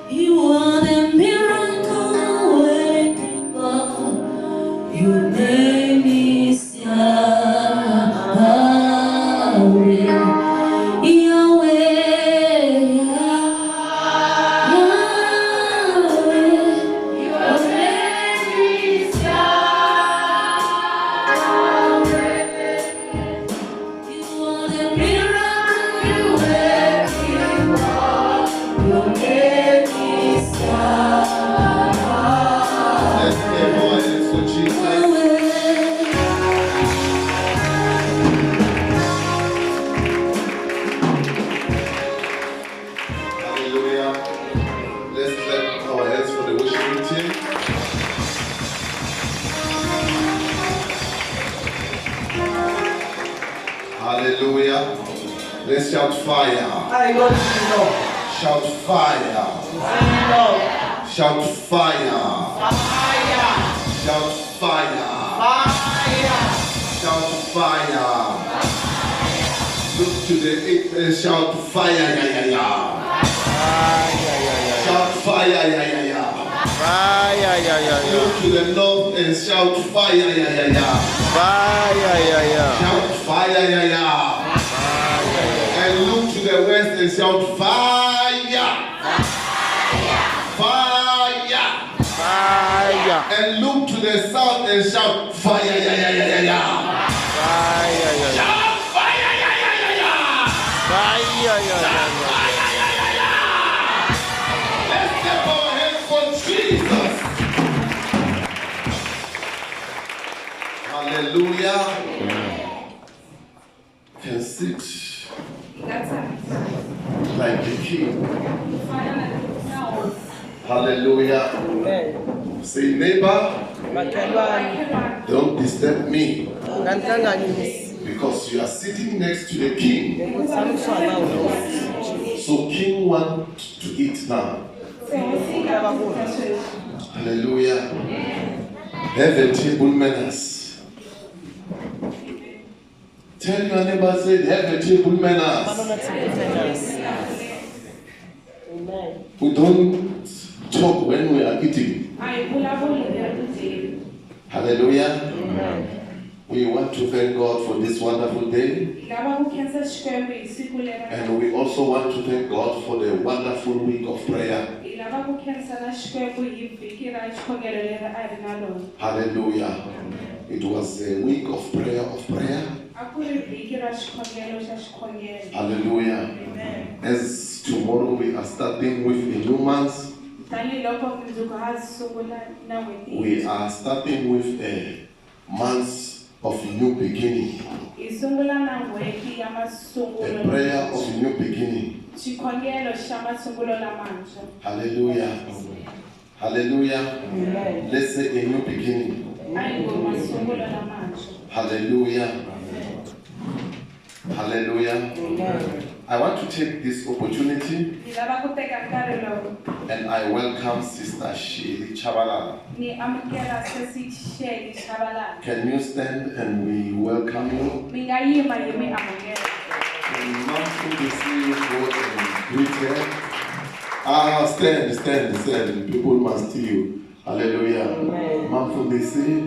You are the miracle working God. Your name is Yahweh. Yahweh. Hallelujah. Let's shout fire. Shout fire. Shout fire. Shout fire. Shout fire. Look to the shout fire. Yeah, yeah, yeah. Shout fire. Yeah, yeah, yeah. Look to the north and shout fire. Yeah, yeah, yeah. Shout fire. Yeah, yeah. And look to the west and shout fire. Fire. And look to the south and shout fire. Yeah, yeah, yeah, yeah, yeah. Shout fire. Yeah, yeah, yeah, yeah. Shout fire. Yeah, yeah, yeah, yeah. Let's clap our hands for Jesus. Hallelujah. Can sit like the king. Hallelujah. Say, neighbor, don't disturb me because you are sitting next to the king. So king wants to eat now. Hallelujah. Have a table manners. Tell your neighbor, say, have a table manners. We don't talk when we are eating. Hallelujah. We want to thank God for this wonderful day. And we also want to thank God for the wonderful week of prayer. Hallelujah. It was a week of prayer. Hallelujah. As tomorrow we are starting with a new month. We are starting with a month of new beginning. A prayer of new beginning. Hallelujah. Hallelujah. Let's say a new beginning. Hallelujah. Hallelujah. I want to take this opportunity and I welcome Sister Shirley Chabalala. Can you stand and we welcome you? Stand. People must see you. Hallelujah. Mamfundisi,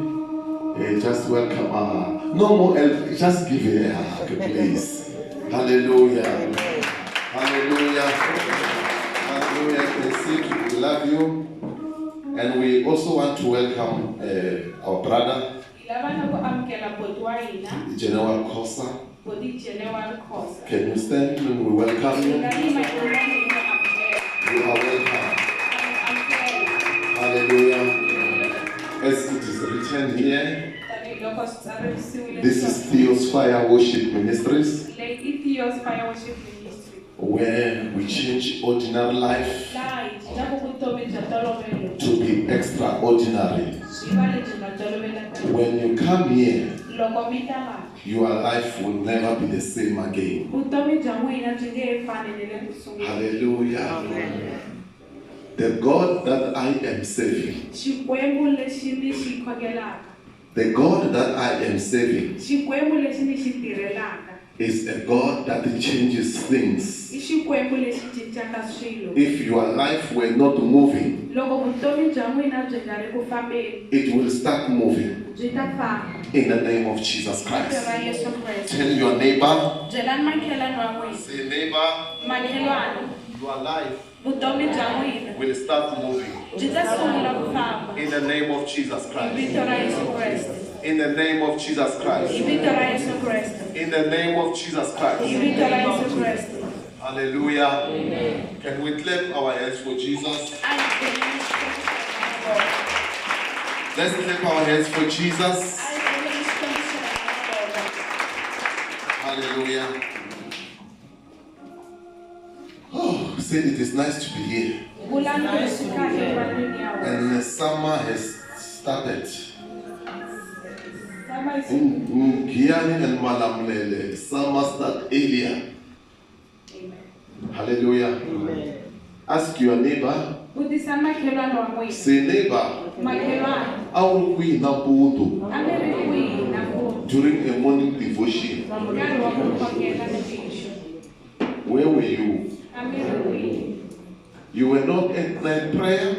just welcome. No more, just give a hug, please. Hallelujah. Hallelujah. Hallelujah. We love you. And we also want to welcome our brother, General Kosa. Can you stand when we welcome you? You are welcome. Hallelujah. As it is written here, this is Theos Fire Worship Ministries, where we change ordinary life to be extraordinary. When you come here, your life will never be the same again. Hallelujah. The God that I am serving, the God that I am serving is a God that changes things. xikwembu lexi cincaka swilo. If your life were not moving, Loko vutomi bya n'wina byi nga ri ku fambeni, it will start moving byi ta famba. in the name of Jesus Vito ra Christ. Yesu Kreste. Tell your neighbor, Byelani makhelwani wa n'wina. say neighbor, Makhelwani, your life vutomi bya n'wina will start moving byi ta sungula ku famba. in the name of Jesus Hi Christ. vito ra Yesu Kreste. In the name of Jesus Hi Christ. vito ra Yesu Kreste. In the name of Jesus Hi Christ. vito ra Yesu Kreste. Hallelujah. Can we clap our hands for Jesus? Let's clap our hands for Jesus. Hallelujah. Oh, say it is nice to be here. And the summer has started. Kiani and Malamlele. Summer start earlier. Hallelujah. Amen. Ask your neighbor. Say neighbor. How we na puto during a morning devotion? Where were you? You were not at night prayer,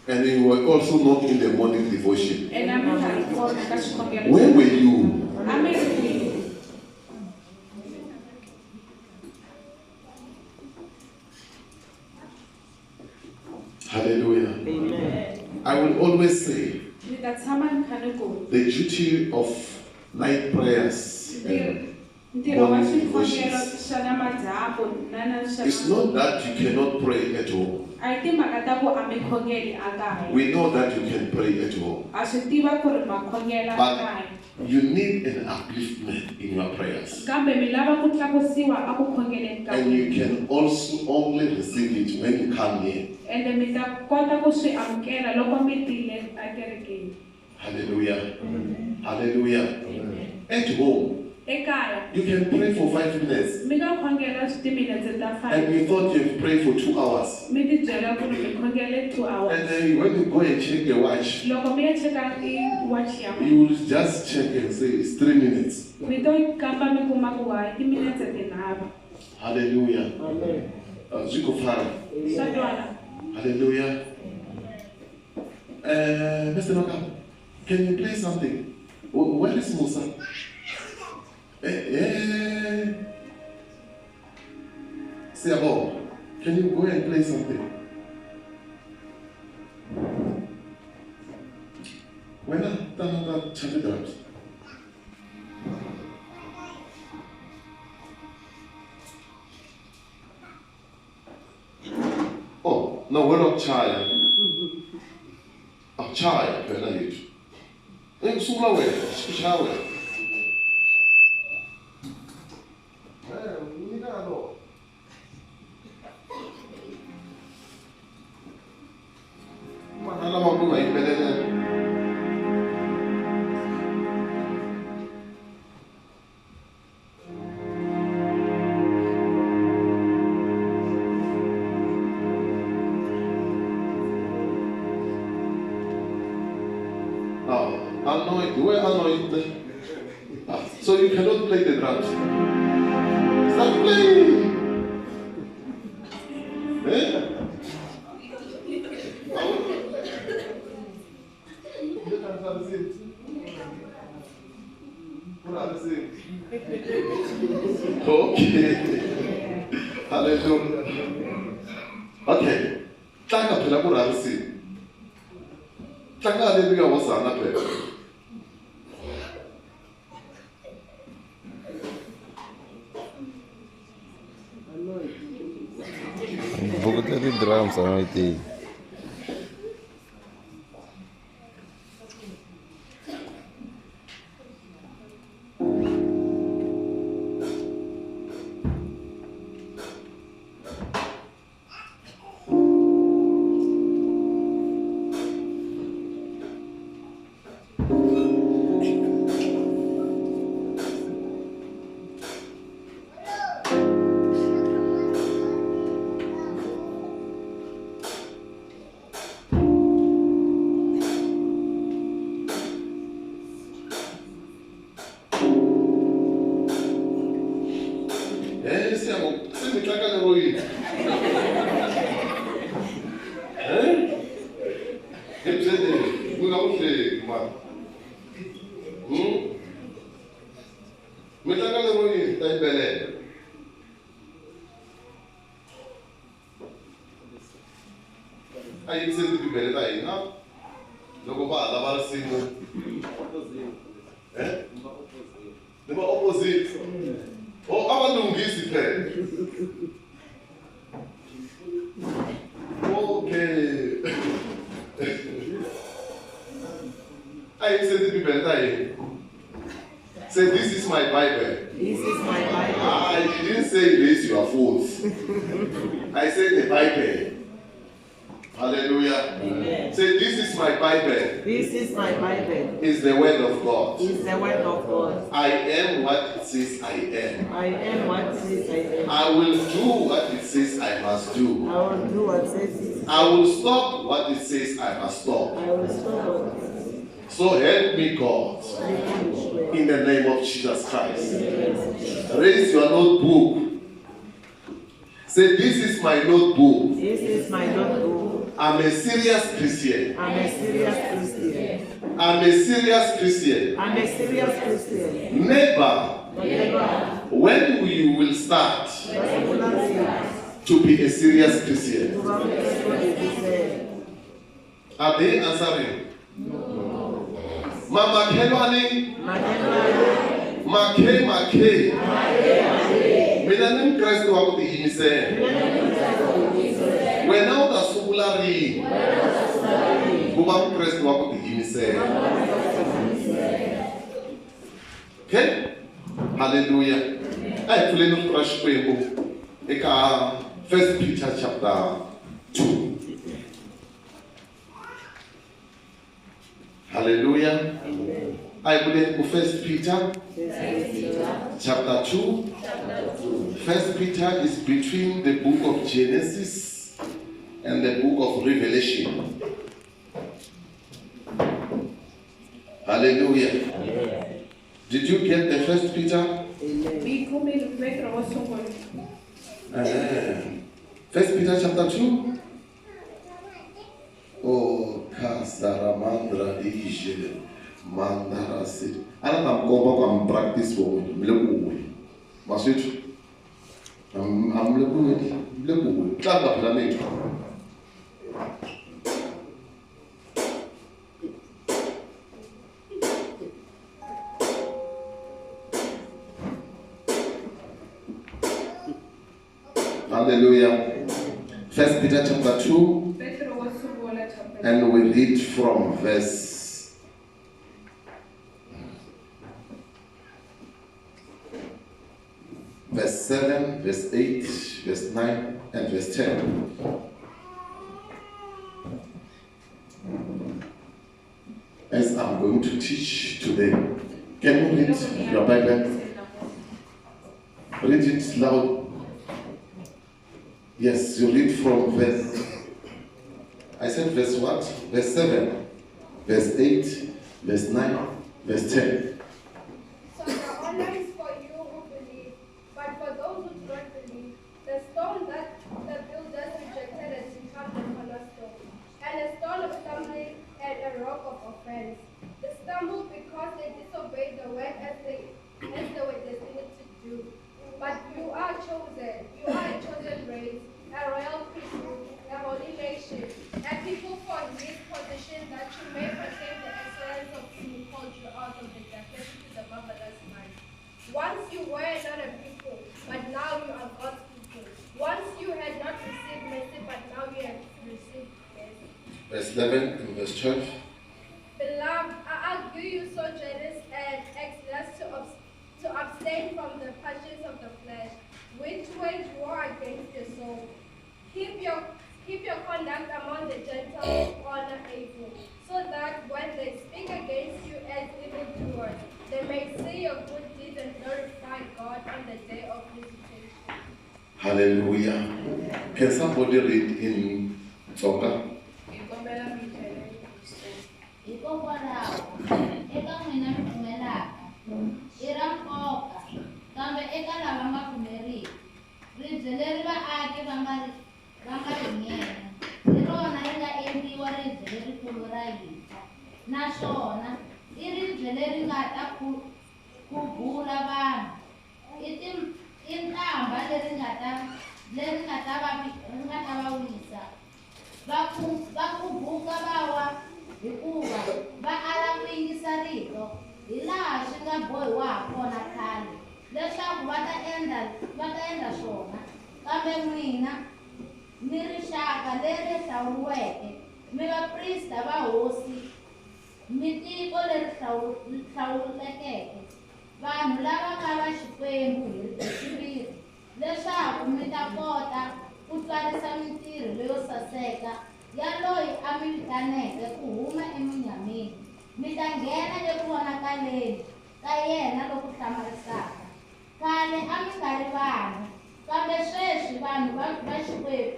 and you were also not in the morning devotion. Where were you? Hallelujah. Amen. I will always say the duty of night prayers and morning devotions. It's not that you cannot pray at home. We know that you can pray at home. But you need an upliftment in your prayers. And you can also only receive it when you come here. Hallelujah. Hallelujah. At home, you can pray for 5 minutes. And you thought you've prayed for 2 hours. And then when you go and check your watch, you will just check and say it's 3 minutes. Hallelujah. Hallelujah. Mr. Noka, can you play something? Where is Musa? Say about, can you go and play something? When I turn it out. Oh, no, we're not child. A child, when I use. Shower. So you cannot play the drums. Start playing. Okay. Hallelujah. Okay. Tlanga phela kurarisi. Tlanga hallelujah wasana phela. Bukod di drums ano iti. opposite. Oh, abalungisi phela. Okay. I said the people say this is my Bible. This is my Bible. I didn't say raise your fools. I said the Bible. Hallelujah. Amen. Say this is my Bible. This is my Bible. It's the word of God. It's the word of God. I am what it says I am. I am what it says I am. I will do what it says I must do. I will do what it says. I will stop what it says I must stop. I will stop what it says. So help me, God, in the name of Jesus Christ. Raise your notebook. Say, this is my notebook. This is my notebook. I'm a serious Christian. I'm a serious Christian. I'm a serious Christian. I'm a serious Christian. Never, when you will start to be a serious Christian. Are they answering? Mama Kelwani, Make. Mina nim Christ wa ku tiyimise. Wena u ta sungula rini? Ku va Christ wa ku tiyimise. Okay? Hallelujah. Ai pfuleni ku ra Xikwembu eka 1 Peter chapter 2. Hallelujah. I believe 1 Peter chapter 2. 1 Peter is between the book of Genesis and the book of Revelation. Hallelujah. Did you get the 1 Peter? 1 Peter chapter 2. Oh, Kasaramandra Ije Mandara City. I don't go back and practice for me. Maswit. I'm looking. Clap up the name. Hallelujah. 1 Peter chapter 2. And we read from verse 7, verse 8, verse 9, and verse 10. As I'm going to teach today, can you read your Bible? Read it loud. Yes, you read from verse. I said verse what? Verse 7, verse 8, verse 9, verse 10. So the honor is for you who believe, but for those who do not believe, the stone that the builders rejected has become the cornerstone, and a stone of stumbling and a rock of offense. They stumbled because they disobeyed the word as they were destined to do. But you are chosen, you are a chosen race, a royal priesthood, a holy nation, a people for his possession, that you may proclaim the excellence of him who called you out of the darkness to the marvelous light. Once you were not a people, but now you are God's people. Once you had not received mercy, but now you have received mercy. Verse 11 and verse 12. Beloved, I argue you sojourners and exiles to abstain from the passions of the flesh, which wage war against your soul. Keep your conduct among the Gentiles honor evil, so that when they speak against you as evildoers, they may see your good deeds and glorify God on the day of visitation. Hallelujah. Can somebody read in Tonga? Hikokwalaho eka n'wina mi pfumelaka i ra nkoka kambe eka lava nga pfumeriki ribye leri vaaki va nga ri nghena hi rona ri nga endliwa ribye lerikulu ra hina, naswona i ribye leri nga ta khubula vanhu. I ntambha leri nga ta va wisa. Va khubuka va wa hikuva va ala ku yingisa rito hi laha swi nga bohiwa kona khale leswaku va ta endla swona. Kambe n'wina mi rixaka leri hlawuriweke, mi vaprista va hosi, mi tiko leri hlawulekeke, vanhu lava nga va Xikwembu hi xiviri, leswaku mi ta kota ku tswarisa mintirho leyo saseka ya loyi a mi vitaneke ku huma eminyameni. Mi ta nghena eku vonakaleni ka yena loku hlamarisaka. Khale a mi nga ri vanhu, kambe sweswi mi vanhu va Xikwembu.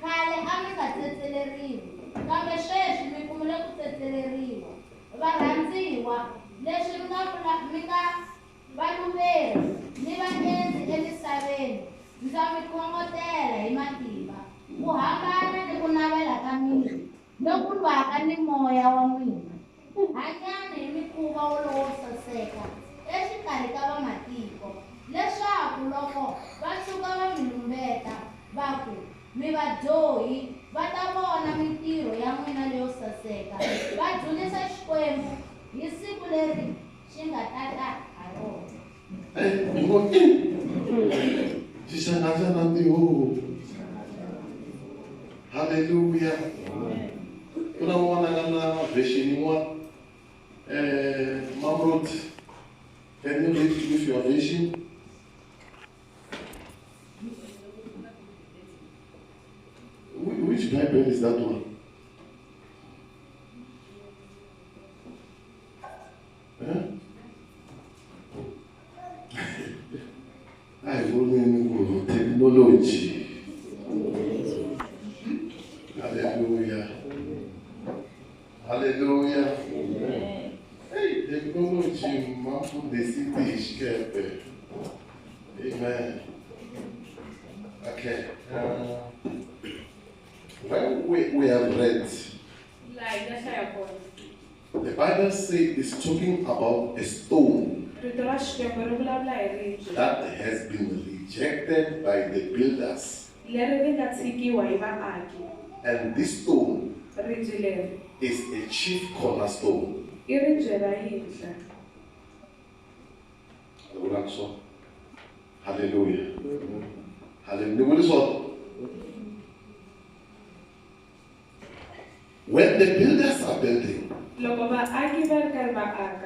Khale a mi nga tsetseleriwi, kambe sweswi mi kumile ku tsetseleriwa. Varhandziwa, leswi mi nga valuveri ni vaendzi emisaveni, ndza mi khongotela hi matimba ku hambana ni ku navela ka mina loku lwaka ni moya wa n'wina. Hanyani hi mikhuva lowo saseka exikarhi ka vamatiko, leswaku loko va suka va mi lumbeta va ku mi vadyohi, va ta vona mintirho ya n'wina leyo saseka, va dzunisa Xikwembu hi siku leri xi nga ta ta ha rona. Hallelujah. Kuna mwana kana version one. Mamrod, can you read with your version? Which Bible is that one? I will need technology. Hallelujah. Hallelujah. Hey, technology, man, the city is kept. Amen. Okay. When we have read, the Bible says it's talking about a stone that has been rejected by the builders. And this stone is a chief cornerstone. Hallelujah. Hallelujah. When the builders are building,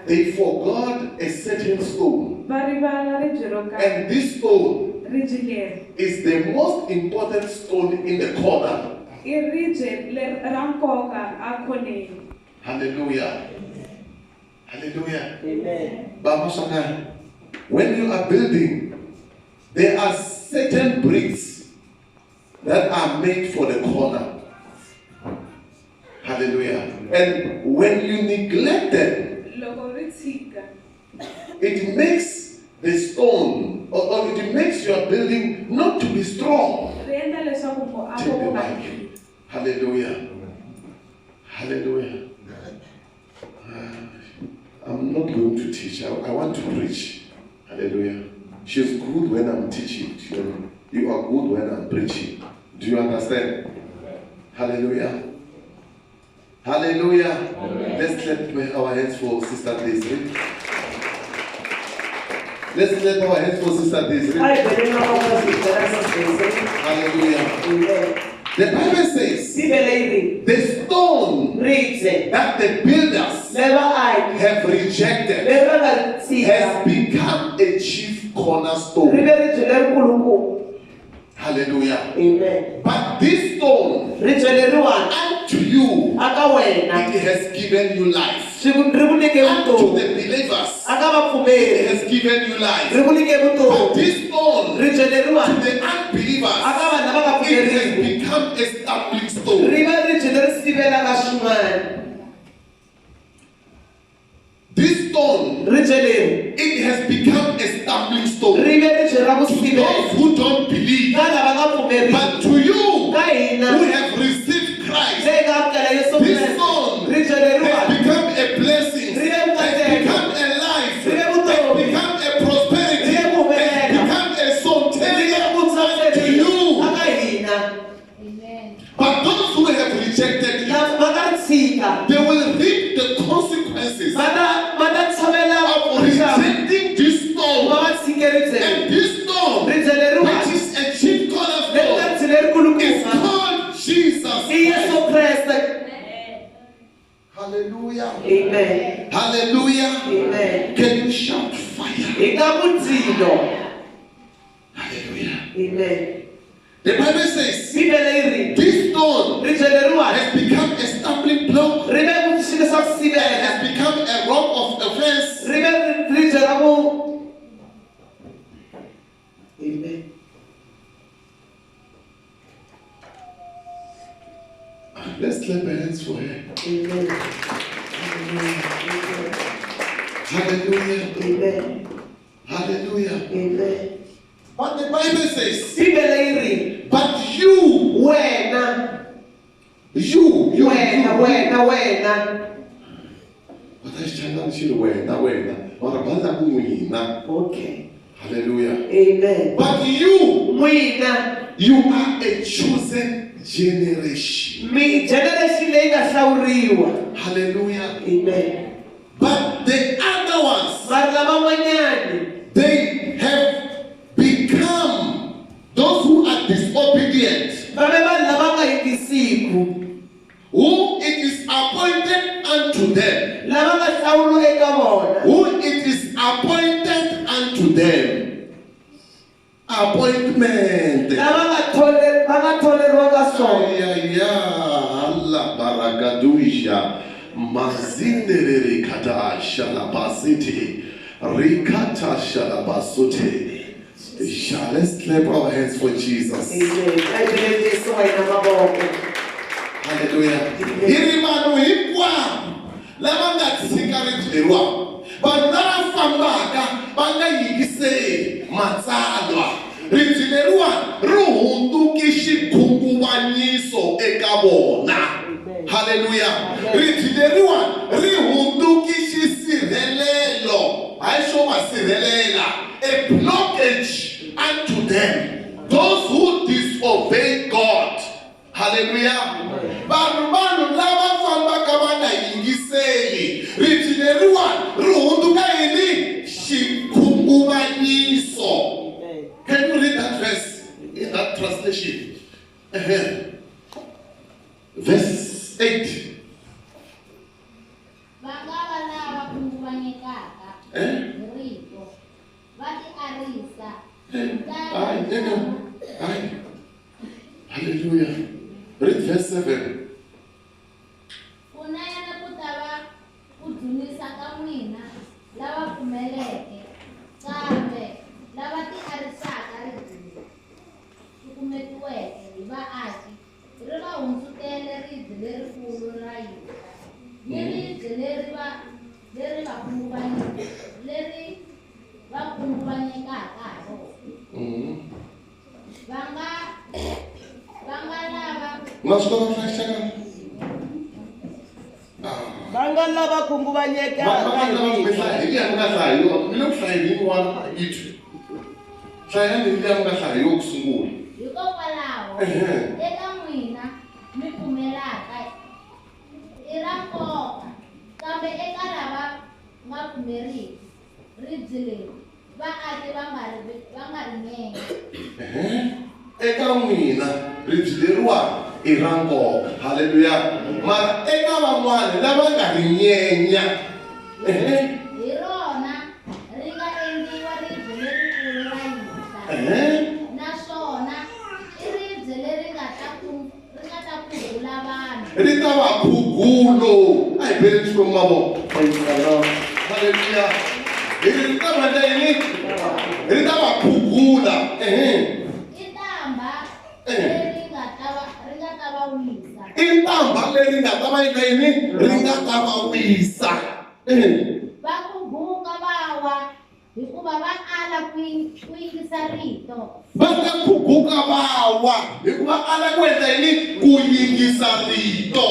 they forgot a certain stone. And this stone is the most important stone in the corner. Hallelujah. Hallelujah. Amen. When you are building, there are certain bricks that are made for the corner. Hallelujah. And when you neglect them, it makes the stone or it makes your building not to be strong. Take the mic. Hallelujah. Hallelujah. I'm not going to teach. I want to preach. Hallelujah. She's good when I'm teaching. You are good when I'm preaching. Do you understand? Hallelujah. Hallelujah. Let's clap our hands for Sister Desiree. Let's clap our hands for Sister Desiree. Hallelujah. The Bible says the stone that the builders have rejected has become a chief cornerstone. Hallelujah. Amen. But this stone unto you, it has given you life. Unto the believers, it has given you life. But this stone to the unbelievers, it has become a stumbling stone. This stone, it has become a stumbling stone. To umlilo. Hallelujah. Amen. The Bible says Bibele iri this stone ri jeleriwa has become a stumbling block ri ve ku xilo xa ku and sivela has become a rock of offense. ri ve ri jela ku. Amen. Let's clap our hands for her. Amen. Hallelujah. Amen. Hallelujah. Amen. But the Bible says, Bibele iri but you, wena you. wena. But I shall see the way, now, Okay. hallelujah. Amen. But you Mwina are a chosen generation. mi generation leyi nga hlawuriwa. Hallelujah. Amen. But the other ones, Vanhu lava van'wanyani they have become those who are disobedient, va ve vanhu lava nga yingisiku, who it is appointed unto them, lava nga hlawuriwa eka vona, who it is appointed unto them. Appointment. lava nga tholeriwa ka swona. Ya Allah barakadusha mazinderere kata shalabasiti rikata shalabasute. Let's clap our hands for Jesus. Amen. I believe this way na maboko. Hallelujah. Hiri manu hinkwavo lava nga tshika ribyeriwa, vanhu lava fambaka va nga yingiseli matsalwa. Ribye leriwa ri hundzuke xikhunguvanyiso eka vona. Hallelujah. Ribye leriwa ri hundzuke xisirhelelo, hayi xo va sirhelela, a blockage unto them, those who disobey God. Hallelujah. Vanhu lava fambaka va nga yingiseli, ribye leriwa ri hundzuka yini? Xikhunguvanyiso. Can you read that verse in that translation? Verse 8. va nga va lava khunguvanyekaka hi rito va ti arisa Aye. Hallelujah. Read verse 7. kunene ku ta va ku dzunisa ka n'wina lava pfumeleke kambe lava ti arisaka ribye sukumetiweke hi vaaki ri va hundzutele ribye lerikulu ra hina ni ribye leri va khunguvanyekaka ha rona va nga lava Naswona flashaka. Va nga lava khunguvanyekaka hi hikokwalaho hikokwalaho eka n'wina mi pfumelaka i ra nkoka kambe eka lava nga pfumeriki ribye leri vaaki va nga ri nyenye eka n'wina ribye leriwa i ra nkoka. Haleluya. Mara eka van'wana lava nga ri nyenya, hi rona ri nga endliwa ribye lerikulu ra hina naswona i ribye leri nga ta khugula vanhu ri ta va khugulo. A hi beli xikwembu mavoko. Praise the Lord. Haleluya. Ri ta va yini? Ri ta va khugula. i tamba leri nga ta va wisa I ntambha leyi nga ta va eka yini? Ri nga ta va wisa. va khubuka va wa hikuva va ala ku yingisa rito Va ta khuguka va wa hikuva ala ku endla yini? Ku yingisa rito.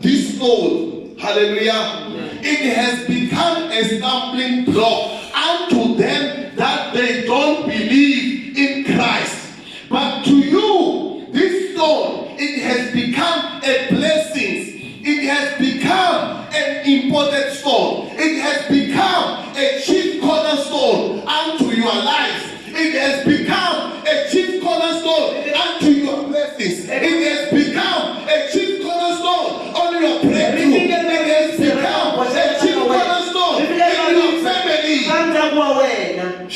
This Lord, hallelujah, it has become a stumbling block unto them that they don't believe in Christ. But to you, this stone, it has become a blessing. It has become an important stone. It has become a chief cornerstone unto your life. It has become a chief cornerstone unto your blessings. It has become a chief cornerstone on your breakthrough. It has become a chief cornerstone in your family. Ka ndyangu wa wena.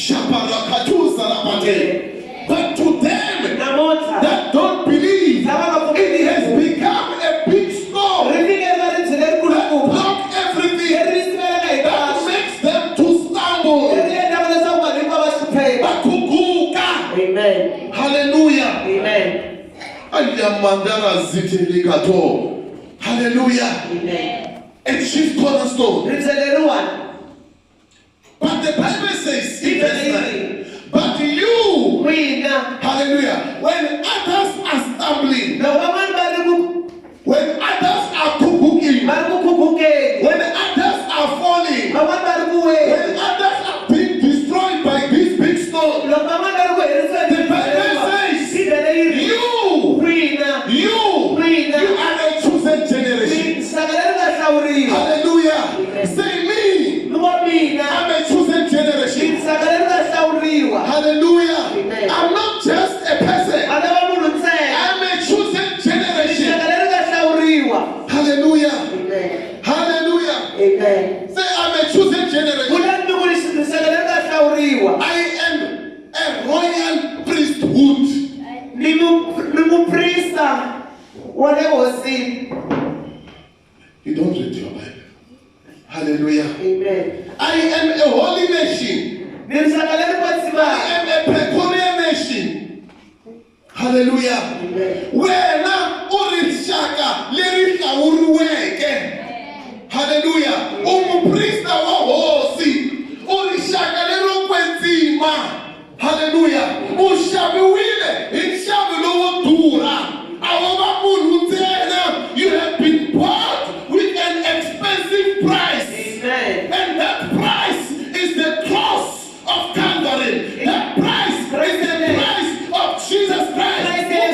again. But to them namuntlha that don't believe, it has become a big storm ri fikelela ri tlhele ri kulukumba block everything leri ri sivelaka that hinkwaswo makes them to stumble. leri endlaka leswaku vanhu hinkwavo va hlupheka. Bakuguka. Amen. Hallelujah. Amen. Ayamandara zitelikato. Hallelujah. Amen. A chief cornerstone. Ri tlheleriwani. But the Bible says, in verse 9, but you, N'wina hallelujah, when others are stumbling, loko van'wani va ri ku when others are kukuking, va ri ku khukukeni, when others are falling, van'wani va ri ku weni, when others are being destroyed by this big storm, loko van'wani va ri ku heriseni the Bible says, bibele yi ri you, n'wina you are a chosen generation. nhlaka leri nga hlawuriwa Hallelujah. Say me, ni wa mina I'm a chosen generation. nhlaka leri nga hlawuriwa Hallelujah. Amen. I'm not just a person. vana va munhu ntsena I'm a chosen generation. nhlaka leri nga hlawuriwa. Hallelujah. Amen. Hallelujah. Amen. Say, I'm a chosen generation. Vula ni ku nhlaka leri nga hlawuriwa. I am a royal priesthood. Ni muprista wa le hosini. You don't read your Bible. Hallelujah. Amen. I am a holy nation. Ni nhlaka leri I kwetsivaka. am a peculiar nation. Hallelujah. Amen. Wena urishaka leri hlawuriweke. Hallelujah. Umuprista wa hosi. Urishaka leri kwetsima. Hallelujah. Ushaviwile hi nxavo lowo durha. A wo va munhu ntsena. You have been bought with an expensive price. Amen. And that price is the cross of Calvary. That price is the price of Jesus Christ.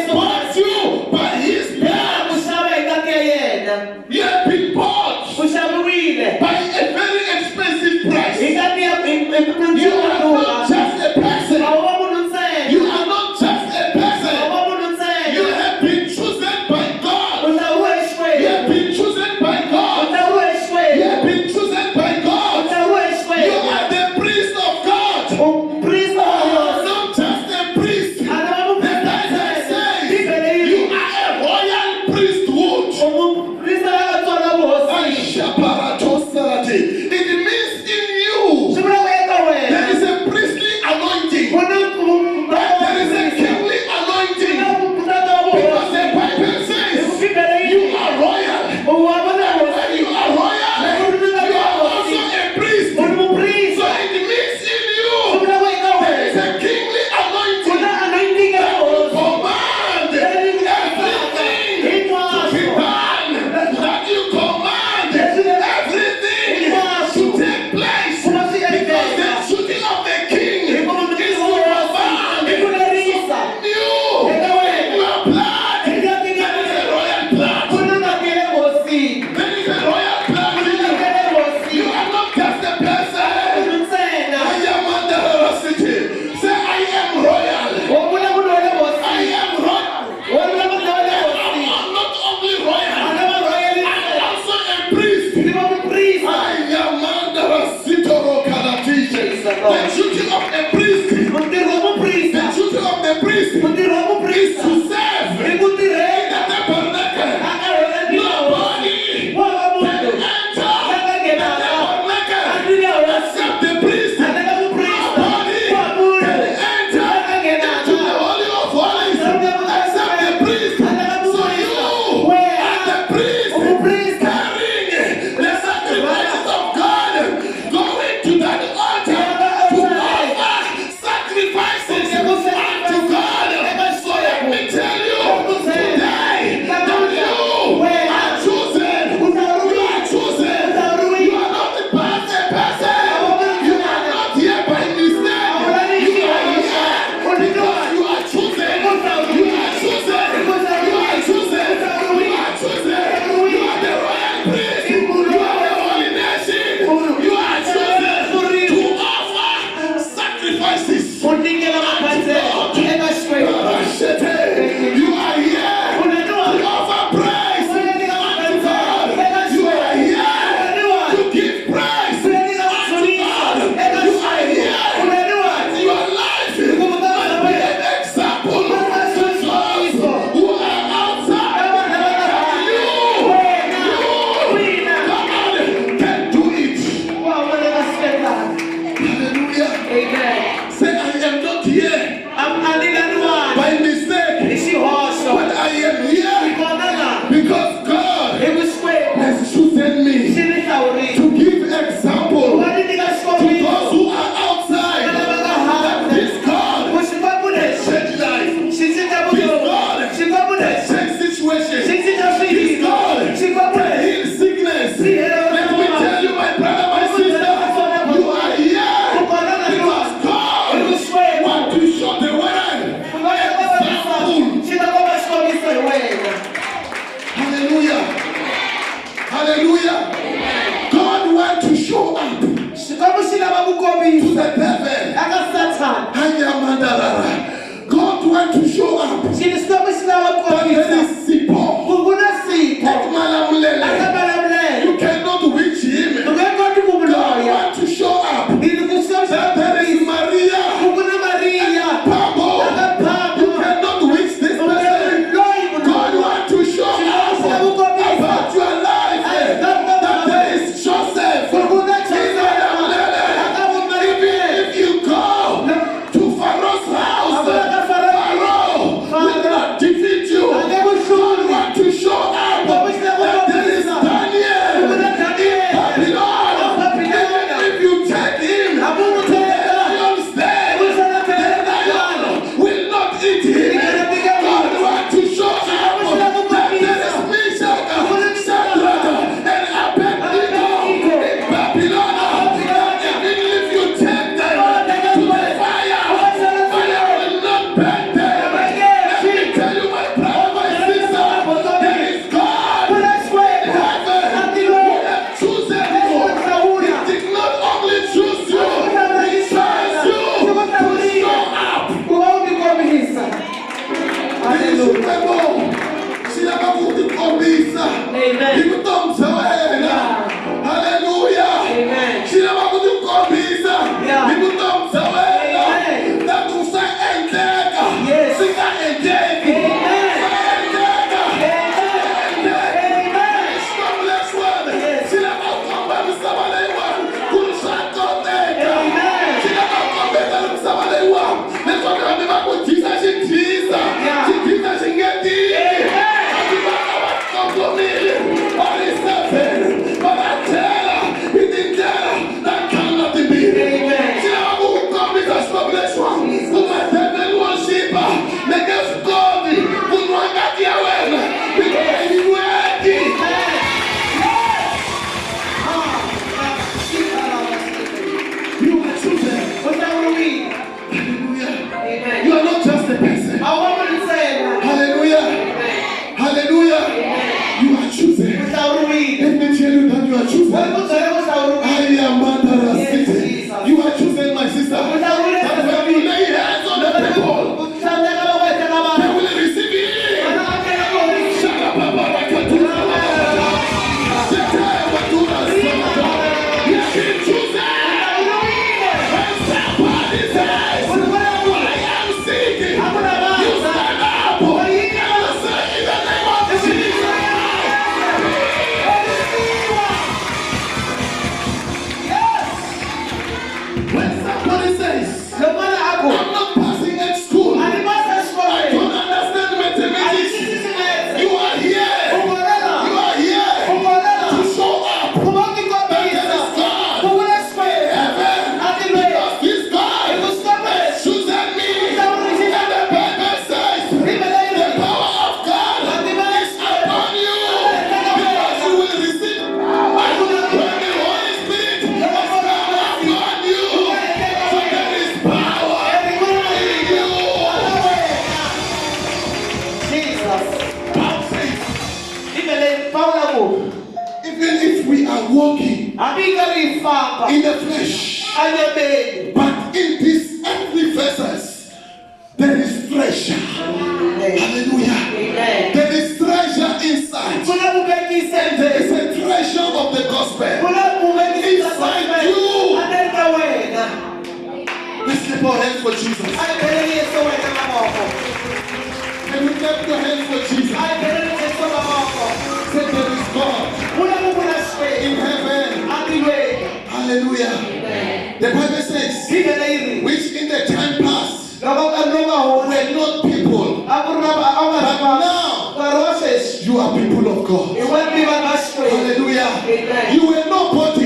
Who bought you by his blood. Ku xava hi ngati ya yena. You have been bought Ku xaviwile by a very expensive hi price. ngati ya You are not just a person. a wa munhu ntsena. You are not just a A person. wa munhu ntsena. You have been chosen by U God. hlawuriwe hi You have Xikwembu. been chosen by U God. hlawuriwe hi You Xikwembu. have been chosen by U God. hlawuriwe hi You Xikwembu. are the priest of God. Muprista wa Yesu. Not just a priest. A nga va The muprista Bible ntsena. says Bibele yi you ri are a royal priesthood. u muprista va nga tswala vuhosini. It means in you Swi vula ku eka there wena is a priestly anointing. ku na There is a kingly anointing. Because the Bible says you are royal. When you are royal, you are also a priest. So it means in you there is a kingly anointing that will command everything to be done. That you command everything to take place. Because the shooting of the king is to command you in your blood. There is a royal blood. There is a royal blood in you. You are not just a person. I am under city. Say, I am royal. I am royal. I'm not only royal, I'm also a priest. I am under Sitoro Kalatisha. The duty of a priest, the duty of the priest is to serve in the tabernacle. Nobody can enter the tabernacle except the priest. Nobody can enter into the Holy of Holies except the priest. So you are the priest carrying the sacrifices of God, going to that altar to offer sacrifices unto God. So let me tell you today that you are chosen. You are chosen. You are not a person. You are not here by mistake. You are here because you are chosen. You are chosen. You are chosen. You are chosen. You are the royal priest. You are the holy nation. You are chosen to offer sacrifices. You are here to offer praise unto God. You are here to give praise unto God. You are here that your life xikwembu xi lava ku tikombisa hi vutomi bya wena. Haleluya. Xi lava ku tikombisa hi vutomi bya wena. Na ku swa endleka swi nga endleki. Xi lava ku komba misava leyiwani ku ri swa koteka. Xi lava ku kombeta misava leyiwani leswaku hambi va ku dyisa xi dyisa xi nge tiyi. Hambi va ka va kongomile va ri 7 va va chela hi tindlela ta khanga timbirhi. Xi lava ku ku kombisa xikwembu lexiwani ku nga devil worshipa mi nge swi koti ku nwa ngati ya wena hikuva yi nweki. You are chosen. Hallelujah. You are not just a person. Hallelujah. Hallelujah. You are chosen. Let me tell you that you are chosen. I am Mandara City. You are chosen, my sister. That when you lay hands on the people, they will receive it. Shakapapapakatuna. Shakapapakatuna. You have been chosen. And somebody says, I am seeking. You stand up. And say in the name of Jesus. When somebody says, I'm not passing at school, I don't understand mathematics, you are here. You are here to show up. That there is God in heaven. Because this God has chosen me. And the Bible says, the power of God is upon you. Because you will receive power when the Holy Spirit has come upon you. So there is power in you. Paul says, even if we are walking in the flesh, but in these earthly vessels, there is treasure. Hallelujah. There is treasure inside. And there is a treasure of the gospel inside you. Let's clap our hands for Jesus. Can we clap your hands for Jesus? Say there is God in heaven. Hallelujah. The Bible says, which in the time past were not people, but now you are people of God. Hallelujah. You were nobody